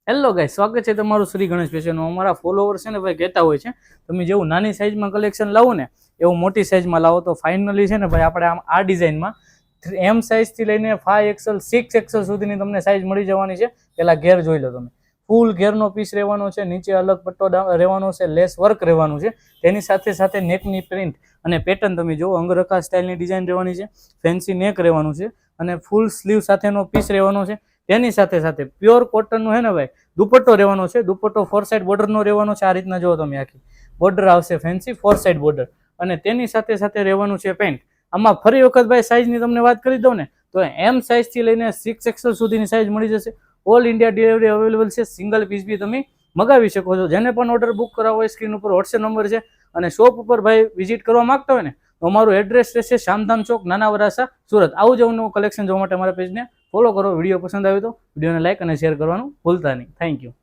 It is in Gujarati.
હેલો ગાઈસ, સ્વાગત છે તમારું શ્રી ગણેશ ફેશનનું। અમારા ફોલોવર છે ને ભાઈ કહેતા હોય છે તમે જેવું નાની સાઇઝમાં કલેક્શન લાવો ને એવું મોટી સાઇઝમાં લાવો તો ફાઇનલી છે ને ભાઈ આપણે આ ડિઝાઇનમાં એમ સાઇઝથી લઈને 5XL 6XL સુધીની તમને સાઇઝ મળી જવાની છે। પેલા ઘેર જોઈ લો તમે, ફૂલ ઘેરનો પીસ રહેવાનો છે, નીચે અલગ પટ્ટો રહેવાનો છે, લેસ વર્ક રહેવાનું છે, તેની સાથે સાથે નેકની પ્રિન્ટ અને પેટર્ન તમે જુઓ અંગરખા સ્ટાઇલની ડિઝાઇન રહેવાની છે, ફેન્સી નેક રહેવાનું છે અને ફૂલ સ્લીવ સાથેનો પીસ રહેવાનો છે। તેની સાથે સાથે પ્યોર કોટનનું છે ને ભાઈ દુપટ્ટો રહેવાનો છે, દુપટ્ટો 4 સાઇડ બોર્ડરનો રહેવાનો છે। આ રીતના જો તમે આખી બોર્ડર આવશે ફેન્સી 4 સાઇડ બોર્ડર અને તેની સાથે સાથે રહેવાનું છે પેન્ટ। આમાં ફરી વખત ભાઈ સાઇઝની તમને વાત કરી દઉં ને તો એમ સાઇઝથી લઈને 6XL સુધીની સાઇઝ મળી જશે। ઓલ ઇન્ડિયા ડિલિવરી અવેલેબલ છે, સિંગલ પીસ બી તમે મગાવી શકો છો। જેને પણ ઓર્ડર બુક કરાવવો હોય સ્ક્રીન ઉપર વોટ્સએપ નંબર છે અને શોપ ઉપર ભાઈ વિઝિટ કરવા માંગતા હોય ને તો અમારું એડ્રેસ રહેશે શામધામ ચોક, નાના વરાસા, સુરત। આવું જ નવું કલેક્શન જોવા માટે અમારા પેજને ફોલો કરો। વિડીયો પસંદ આવ્યો તો વિડીયોને લાઈક અને શેર કરવાનું ભૂલતા નહીં। Thank you.